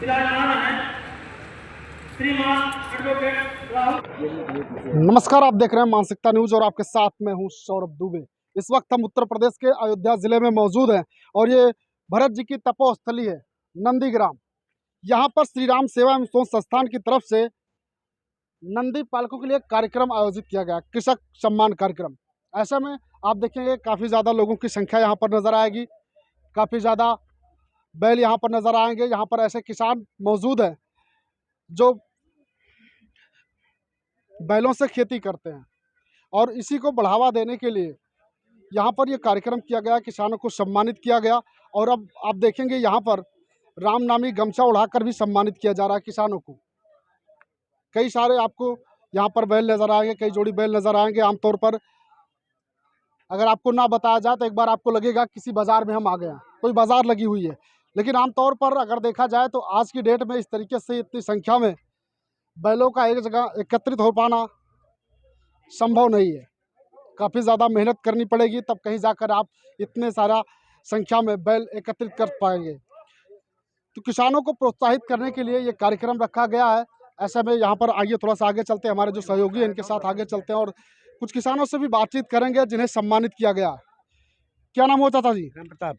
विराजमान है श्रीमान एडवोकेट राहुल। नमस्कार, आप देख रहे हैं मानसिकता न्यूज और आपके साथ मैं हूं सौरभ दुबे। इस वक्त हम उत्तर प्रदेश के अयोध्या जिले में मौजूद हैं और ये भरत जी की तपोस्थली है नंदीग्राम। यहाँ पर श्री राम सेवा एवं शोध संस्थान की तरफ से नंदी पालकों के लिए कार्यक्रम आयोजित किया गया, कृषक सम्मान कार्यक्रम। ऐसा में आप देखेंगे काफ़ी ज़्यादा लोगों की संख्या यहाँ पर नज़र आएगी, काफ़ी ज़्यादा बैल यहाँ पर नज़र आएंगे। यहाँ पर ऐसे किसान मौजूद हैं जो बैलों से खेती करते हैं और इसी को बढ़ावा देने के लिए यहाँ पर ये कार्यक्रम किया गया, किसानों को सम्मानित किया गया। और अब आप देखेंगे यहाँ पर राम नामी गमछा उड़ाकर भी सम्मानित किया जा रहा है किसानों को। कई सारे आपको यहाँ पर बैल नज़र आएंगे, कई जोड़ी बैल नज़र आएंगे। आमतौर पर अगर आपको ना बताया जाए तो एक बार आपको लगेगा किसी बाज़ार में हम आ गए हैं, कोई बाज़ार लगी हुई है। लेकिन आमतौर पर अगर देखा जाए तो आज की डेट में इस तरीके से इतनी संख्या में बैलों का एक जगह एकत्रित हो पाना संभव नहीं है। काफ़ी ज़्यादा मेहनत करनी पड़ेगी, तब कहीं जाकर आप इतने सारा संख्या में बैल एकत्रित कर पाएंगे। तो किसानों को प्रोत्साहित करने के लिए ये कार्यक्रम रखा गया है। ऐसे में यहाँ पर आइए थोड़ा सा आगे चलते हैं, हमारे जो सहयोगी हैं इनके साथ आगे चलते हैं और कुछ किसानों से भी बातचीत करेंगे जिन्हें सम्मानित किया गया। क्या नाम हो चाचा जी? राम प्रताप।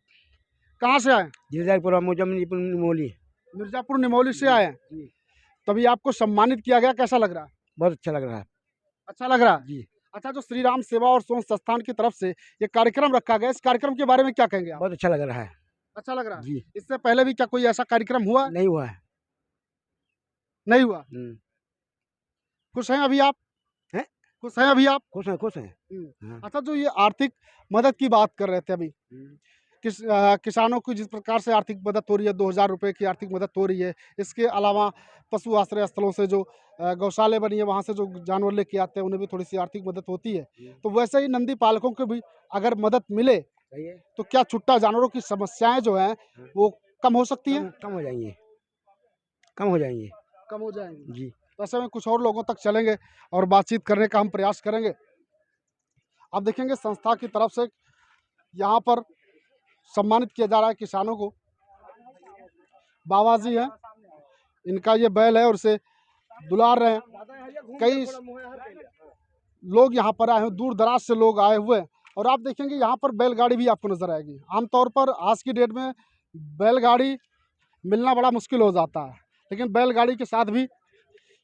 कहाँ से आए? मिर्जापुर निमोली। मिर्जापुर निमौली से आए हैं। तभी आपको सम्मानित किया गया, कैसा लग रहा है? बहुत अच्छा लग रहा है। अच्छा लग रहा है जी। अच्छा, जो श्री राम सेवा और शोध संस्थान की तरफ से ये कार्यक्रम रखा गया, इस कार्यक्रम के बारे में क्या कहेंगे आप? बहुत अच्छा लग रहा है। अच्छा लग रहा है जी। इससे पहले भी क्या कोई ऐसा कार्यक्रम हुआ? नहीं हुआ है। नहीं हुआ। खुश हैं अभी आप? हैं? खुश हैं अभी आप? खुश हैं। हाँ। अच्छा, जो ये आर्थिक मदद की बात कर रहे थे अभी, किसानों को जिस प्रकार से आर्थिक मदद हो रही है, 2000 रुपये की आर्थिक मदद हो रही है। इसके अलावा पशु आश्रय स्थलों से जो गौशाले बनी है वहाँ से जो जानवर लेके आते हैं उन्हें भी थोड़ी सी आर्थिक मदद होती है। तो वैसे ही नंदी पालकों को भी अगर मदद मिले सही है। तो क्या छुट्टा जानवरों की समस्याएं जो हैं वो कम हो सकती हैं? कम हो जाएंगे। कम हो जाएंगे। कम हो जाएंगी जी। तो ऐसे में कुछ और लोगों तक चलेंगे और बातचीत करने का हम प्रयास करेंगे। आप देखेंगे संस्था की तरफ से यहाँ पर सम्मानित किया जा रहा है किसानों को। बाबा जी हैं, इनका ये बैल है और इसे दुलार रहे हैं। कई लोग यहाँ पर आए हैं, दूर दराज से लोग आए हुए हैं और आप देखेंगे यहाँ पर बैलगाड़ी भी आपको नज़र आएगी। आमतौर पर आज की डेट में बैलगाड़ी मिलना बड़ा मुश्किल हो जाता है, लेकिन बैलगाड़ी के साथ भी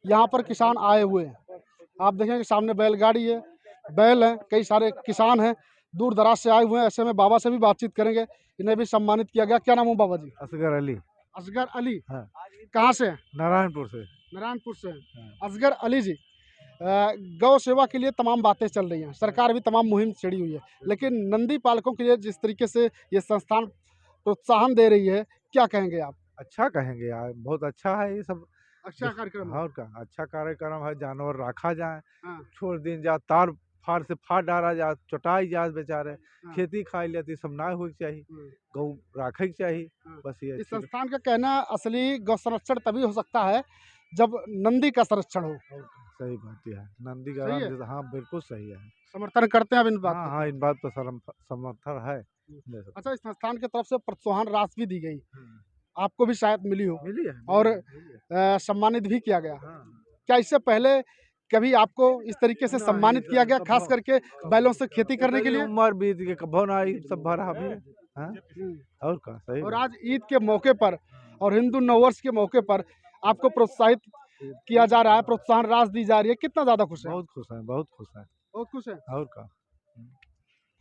यहाँ पर किसान आए हुए हैं। आप देखेंगे सामने बैलगाड़ी है, बैल हैं, कई सारे किसान हैं दूर दराज से आए हुए हैं। ऐसे में बाबा से भी बातचीत करेंगे, इन्हें भी सम्मानित किया गया। क्या नाम हो बाबा जी? असगर अली। असगर अली। हाँ। कहाँ से हैं? नारायणपुर से। नारायणपुर से हैं। हाँ। असगर अली जी, गौ सेवा के लिए तमाम बातें चल रही हैं, सरकार भी तमाम मुहिम छेड़ी हुई है, लेकिन नंदी पालकों के लिए जिस तरीके से ये संस्थान प्रोत्साहन दे रही है, क्या कहेंगे आप? अच्छा कहेंगे यार, बहुत अच्छा है ये सब। अच्छा कार्यक्रम है। और का अच्छा कार्यक्रम है। जानवर रखा जाए, हाँ, छोड़ दिन जा, तार फाड़ से फाड़ डाला जा, चटाई जा बेचारे, हाँ। खेती खाई लेती सब ना हो चाहिए, गौ रखे चाहिए। हाँ। बस ये इस संस्थान का कहना है असली गौ संरक्षण तभी हो सकता है जब नंदी का संरक्षण हो। सही बात है। नंदी का सही है? राम, हाँ बिल्कुल सही है। समर्थन करते हैं अब इन बात हाँ का? हाँ, इन बात पर समर्थन है। अच्छा, इस संस्थान की तरफ से प्रोत्साहन राशि भी दी गई, आपको भी शायद मिली हो मिली है और मिली है। सम्मानित भी किया गया। हाँ। क्या इससे पहले कभी आपको इस तरीके से नहीं, सम्मानित किया गया, सब खास करके बैलों से खेती करने के लिए? उम्र बीत के कभो ना आई, सब भरा भी है। हाँ? और का सही और बात। आज ईद के मौके पर और हिंदू नववर्ष के मौके पर आपको प्रोत्साहित किया जा रहा है, प्रोत्साहन राशि दी जा रही है, कितना ज़्यादा खुश है? बहुत खुश है, बहुत खुश है। बहुत खुश है। और का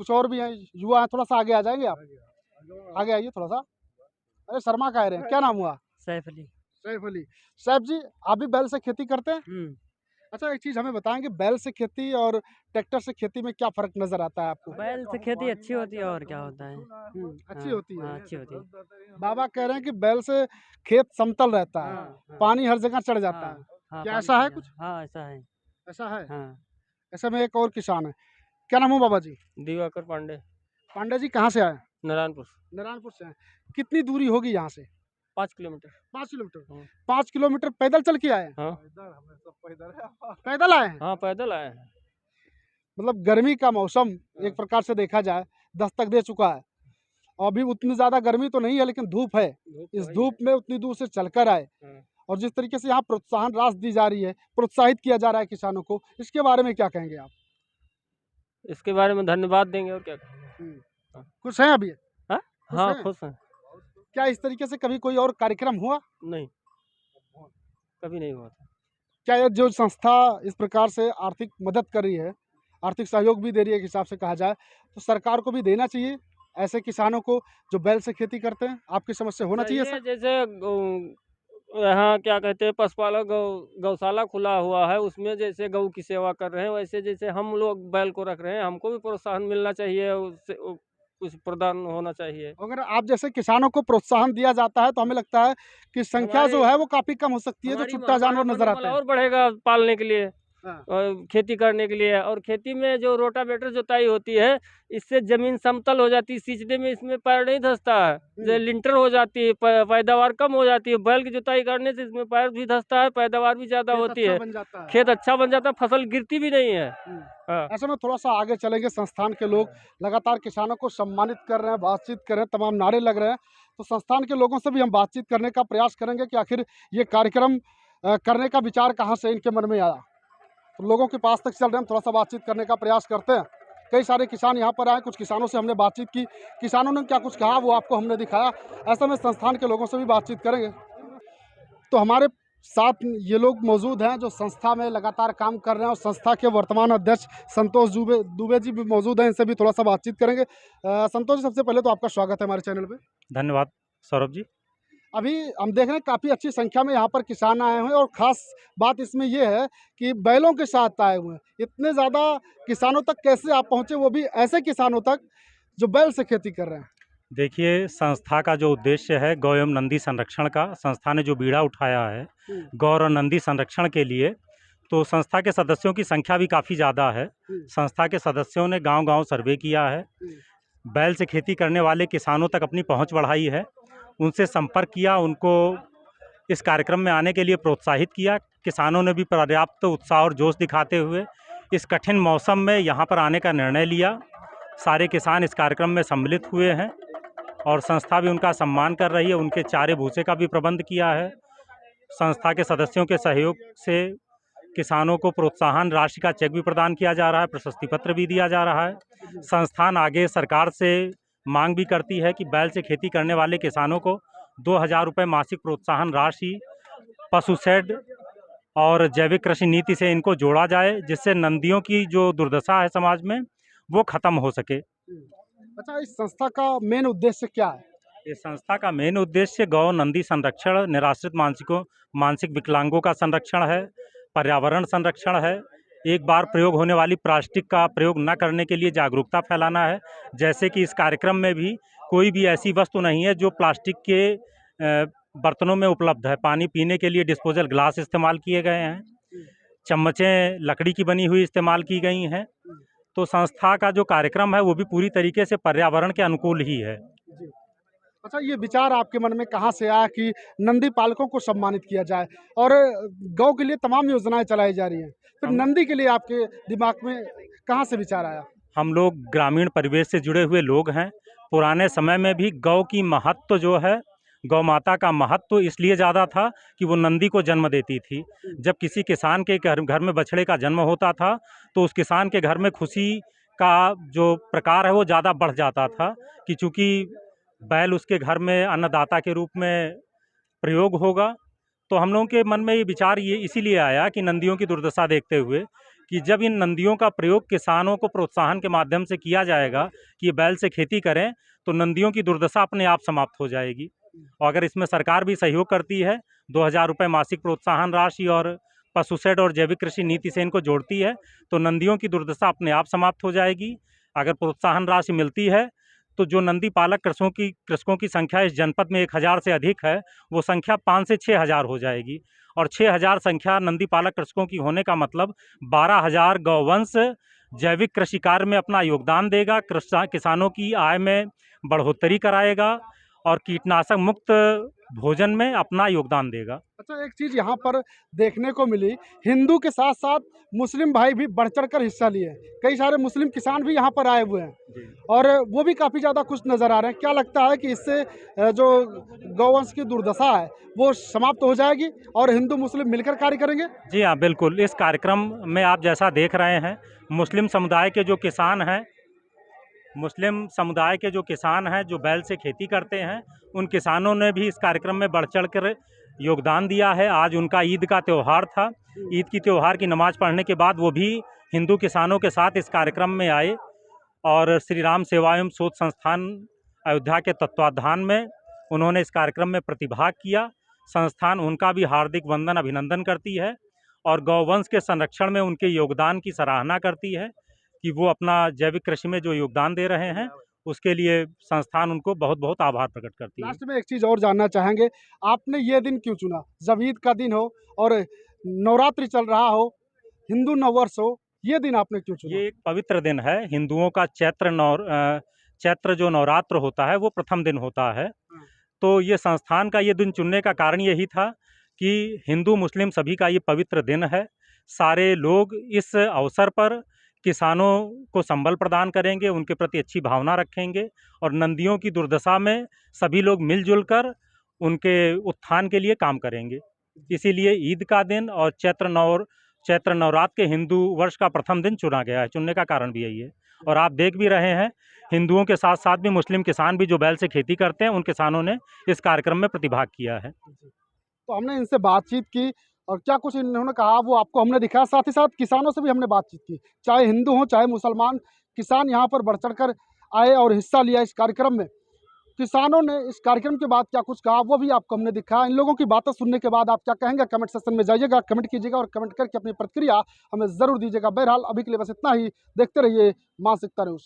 कुछ और भी हैं, युवा हैं, थोड़ा सा आगे आ जाएंगे आप? आगे आइए थोड़ा सा। अरे शर्मा कह रहे हैं, क्या नाम हुआ? सैफ अली। सैफ अली। सैफ जी, आप भी बैल से खेती करते हैं? अच्छा, एक चीज़ हमें बताएंगे, बैल से खेती और ट्रैक्टर से खेती में क्या फ़र्क नज़र आता है आपको? बैल से खेती अच्छी होती है और क्या होता है। अच्छी होती है। हाँ, अच्छी होती है। बाबा कह रहे हैं कि बैल से खेत समतल रहता है, पानी हर जगह चढ़ जाता है। हाँ, क्या पानी ऐसा है चढ़ कुछ? जाता हाँ, ऐसा है। ऐसा है? हाँ। ऐसे में एक और किसान है, क्या नाम हो बाबा जी? दिवाकर पांडे। पांडे जी, कहाँ से आए? नारायणपुर। नारायणपुर से आए। कितनी दूरी होगी यहाँ से? 5 किलोमीटर। 5 किलोमीटर। हाँ। 5 किलोमीटर पैदल चल के आए हैं? हाँ। पैदल आए हैं? हाँ, पैदल आए हैं। मतलब गर्मी का मौसम एक प्रकार से देखा जाए दस्तक दे चुका है। और अभी उतनी ज़्यादा गर्मी तो नहीं है, लेकिन धूप है। इस धूप में उतनी दूर से चलकर आए, और जिस तरीके से यहाँ प्रोत्साहन राशि दी जा रही है, प्रोत्साहित किया जा रहा है किसानों को, इसके बारे में क्या कहेंगे आप? इसके बारे में धन्यवाद देंगे और क्या कहेंगे। खुश हैं अभी? हाँ खुश हाँ हैं? खुश हैं। क्या इस तरीके से कभी कोई और कार्यक्रम हुआ? नहीं, कभी नहीं हुआ था। क्या ये जो संस्था इस प्रकार से आर्थिक मदद कर रही है, आर्थिक सहयोग भी दे रही है, एक हिसाब से कहा जाए तो सरकार को भी देना चाहिए ऐसे किसानों को जो बैल से खेती करते हैं? आपकी समझ से होना चाहिए ऐसा? जैसे यहाँ क्या कहते हैं, पशुपालक गौशाला खुला हुआ है, उसमें जैसे गौ की सेवा कर रहे हैं, वैसे जैसे हम लोग बैल को रख रहे हैं, हमको भी प्रोत्साहन मिलना चाहिए, उससे कुछ प्रदान होना चाहिए। अगर आप जैसे किसानों को प्रोत्साहन दिया जाता है तो हमें लगता है कि संख्या जो है वो काफ़ी कम हो सकती है, जो हमारी छुट्टा जानवर हमारा नजर आते मनोबल हैं। और बढ़ेगा पालने के लिए हाँ। और खेती करने के लिए। और खेती में जो रोटावेटर जोताई होती है, इससे जमीन समतल हो जाती है, सींचने में इसमें पैर नहीं धंसता है, जो लिंटर हो जाती है, पैदावार कम हो जाती है। बैल की जोताई करने से इसमें पैर भी धंसता है, पैदावार भी ज़्यादा खेत होती अच्छा है, बन जाता है। खेत अच्छा बन जाता है, फसल गिरती भी नहीं है। हाँ। ऐसे में थोड़ा सा आगे चलेंगे, संस्थान के लोग लगातार किसानों को सम्मानित कर रहे हैं, बातचीत कर रहे हैं, तमाम नारे लग रहे हैं, तो संस्थान के लोगों से भी हम बातचीत करने का प्रयास करेंगे कि आखिर ये कार्यक्रम करने का विचार कहाँ से इनके मन में आया। तो लोगों के पास तक चल रहे हैं, हम थोड़ा सा बातचीत करने का प्रयास करते हैं। कई सारे किसान यहाँ पर आए, कुछ किसानों से हमने बातचीत की, किसानों ने क्या कुछ कहा वो आपको हमने दिखाया। ऐसे में संस्थान के लोगों से भी बातचीत करेंगे। तो हमारे साथ ये लोग मौजूद हैं जो संस्था में लगातार काम कर रहे हैं, और संस्था के वर्तमान अध्यक्ष संतोष दुबे जी भी मौजूद हैं, इनसे भी थोड़ा सा बातचीत करेंगे। संतोष जी, सबसे पहले तो आपका स्वागत है हमारे चैनल पे। धन्यवाद सौरभ जी। अभी हम देख रहे हैं काफ़ी अच्छी संख्या में यहाँ पर किसान आए हुए हैं, और ख़ास बात इसमें ये है कि बैलों के साथ आए हुए हैं। इतने ज़्यादा किसानों तक कैसे आप पहुँचे, वो भी ऐसे किसानों तक जो बैल से खेती कर रहे हैं? देखिए, संस्था का जो उद्देश्य है गौ एवं नंदी संरक्षण का, संस्था ने जो बीड़ा उठाया है गौ और नंदी संरक्षण के लिए, तो संस्था के सदस्यों की संख्या भी काफ़ी ज़्यादा है। संस्था के सदस्यों ने गांव-गांव सर्वे किया है, बैल से खेती करने वाले किसानों तक अपनी पहुंच बढ़ाई है, उनसे संपर्क किया, उनको इस कार्यक्रम में आने के लिए प्रोत्साहित किया। किसानों ने भी पर्याप्त उत्साह और जोश दिखाते हुए इस कठिन मौसम में यहाँ पर आने का निर्णय लिया। सारे किसान इस कार्यक्रम में सम्मिलित हुए हैं और संस्था भी उनका सम्मान कर रही है। उनके चारे भूसे का भी प्रबंध किया है। संस्था के सदस्यों के सहयोग से किसानों को प्रोत्साहन राशि का चेक भी प्रदान किया जा रहा है, प्रशस्ति पत्र भी दिया जा रहा है। संस्थान आगे सरकार से मांग भी करती है कि बैल से खेती करने वाले किसानों को 2000 रुपये मासिक प्रोत्साहन राशि पशु शेड और जैविक कृषि नीति से इनको जोड़ा जाए, जिससे नंदियों की जो दुर्दशा है समाज में वो ख़त्म हो सके। अच्छा, इस संस्था का मेन उद्देश्य क्या है? इस संस्था का मेन उद्देश्य गौ नंदी संरक्षण, निराश्रित मानसिक विकलांगों का संरक्षण है, पर्यावरण संरक्षण है, एक बार प्रयोग होने वाली प्लास्टिक का प्रयोग न करने के लिए जागरूकता फैलाना है। जैसे कि इस कार्यक्रम में भी कोई भी ऐसी वस्तु नहीं है जो प्लास्टिक के बर्तनों में उपलब्ध है। पानी पीने के लिए डिस्पोजल ग्लास इस्तेमाल किए गए हैं, चम्मचें लकड़ी की बनी हुई इस्तेमाल की गई हैं। तो संस्था का जो कार्यक्रम है वो भी पूरी तरीके से पर्यावरण के अनुकूल ही है। अच्छा, ये विचार आपके मन में कहाँ से आया कि नंदी पालकों को सम्मानित किया जाए, और गौ के लिए तमाम योजनाएं चलाई जा रही हैं, फिर नंदी के लिए आपके दिमाग में कहाँ से विचार आया? हम लोग ग्रामीण परिवेश से जुड़े हुए लोग हैं। पुराने समय में भी गौ की महत्व जो है, गौ माता का महत्व इसलिए ज़्यादा था कि वो नंदी को जन्म देती थी। जब किसी किसान के घर में बछड़े का जन्म होता था तो उस किसान के घर में खुशी का जो प्रकार है वो ज़्यादा बढ़ जाता था, कि चूँकि बैल उसके घर में अन्नदाता के रूप में प्रयोग होगा। तो हम लोगों के मन में ये विचार ये इसीलिए आया कि नंदियों की दुर्दशा देखते हुए कि जब इन नंदियों का प्रयोग किसानों को प्रोत्साहन के माध्यम से किया जाएगा कि ये बैल से खेती करें, तो नंदियों की दुर्दशा अपने आप समाप्त हो जाएगी। और अगर इसमें सरकार भी सहयोग करती है, 2000 रुपये मासिक प्रोत्साहन राशि और पशु शेड और जैविक कृषि नीति से इनको जोड़ती है, तो नंदियों की दुर्दशा अपने आप समाप्त हो जाएगी। अगर प्रोत्साहन राशि मिलती है तो जो नंदी पालक कृषकों की संख्या इस जनपद में 1000 से अधिक है, वो संख्या 5 से 6000 हो जाएगी। और 6000 संख्या नंदी पालक कृषकों की होने का मतलब 12000 गौवंश जैविक कृषि कार्य में अपना योगदान देगा, किसानों की आय में बढ़ोतरी कराएगा और कीटनाशक मुक्त भोजन में अपना योगदान देगा। अच्छा, एक चीज़ यहाँ पर देखने को मिली, हिंदू के साथ साथ मुस्लिम भाई भी बढ़ चढ़ कर हिस्सा लिए हैं। कई सारे मुस्लिम किसान भी यहाँ पर आए हुए हैं और वो भी काफ़ी ज़्यादा खुश नज़र आ रहे हैं। क्या लगता है कि इससे जो गौवंश की दुर्दशा है वो समाप्त हो जाएगी और हिंदू मुस्लिम मिलकर कार्य करेंगे? जी हाँ, बिल्कुल। इस कार्यक्रम में आप जैसा देख रहे हैं, मुस्लिम समुदाय के जो किसान हैं, जो बैल से खेती करते हैं, उन किसानों ने भी इस कार्यक्रम में बढ़ चढ़ कर योगदान दिया है। आज उनका ईद का त्यौहार था। ईद की त्यौहार की नमाज़ पढ़ने के बाद वो भी हिंदू किसानों के साथ इस कार्यक्रम में आए और श्री राम सेवा एवं शोध संस्थान अयोध्या के तत्वाधान में उन्होंने इस कार्यक्रम में प्रतिभाग किया। संस्थान उनका भी हार्दिक वंदन अभिनंदन करती है और गौवंश के संरक्षण में उनके योगदान की सराहना करती है कि वो अपना जैविक कृषि में जो योगदान दे रहे हैं उसके लिए संस्थान उनको बहुत बहुत आभार प्रकट करती है। लास्ट में एक चीज़ और जानना चाहेंगे, आपने ये दिन क्यों चुना? जब ईद का दिन हो और नवरात्रि चल रहा हो, हिंदू नववर्ष हो, ये दिन आपने क्यों चुना? ये एक पवित्र दिन है। हिंदुओं का चैत्र जो नवरात्र होता है वो प्रथम दिन होता है। तो ये संस्थान का ये दिन चुनने का कारण यही था कि हिंदू मुस्लिम सभी का ये पवित्र दिन है। सारे लोग इस अवसर पर किसानों को संबल प्रदान करेंगे, उनके प्रति अच्छी भावना रखेंगे और नंदियों की दुर्दशा में सभी लोग मिलजुल कर उनके उत्थान के लिए काम करेंगे। इसीलिए ईद का दिन और चैत्र नवरात्र के हिंदू वर्ष का प्रथम दिन चुना गया है। चुनने का कारण भी यही है। और आप देख भी रहे हैं, हिंदुओं के साथ साथ भी मुस्लिम किसान भी जो बैल से खेती करते हैं, उन किसानों ने इस कार्यक्रम में प्रतिभाग किया है। तो हमने इनसे बातचीत की और क्या कुछ इन्होंने कहा वो आपको हमने दिखाया। साथ ही साथ किसानों से भी हमने बातचीत की, चाहे हिंदू हों चाहे मुसलमान, किसान यहाँ पर बढ़ चढ़ कर आए और हिस्सा लिया इस कार्यक्रम में। किसानों ने इस कार्यक्रम के बाद क्या कुछ कहा वो भी आपको हमने दिखाया। इन लोगों की बातें सुनने के बाद आप क्या कहेंगे, कमेंट सेक्शन में जाइएगा, कमेंट कीजिएगा और कमेंट करके अपनी प्रतिक्रिया हमें ज़रूर दीजिएगा। बहरहाल अभी के लिए बस इतना ही। देखते रहिए मानसिकता न्यूज़।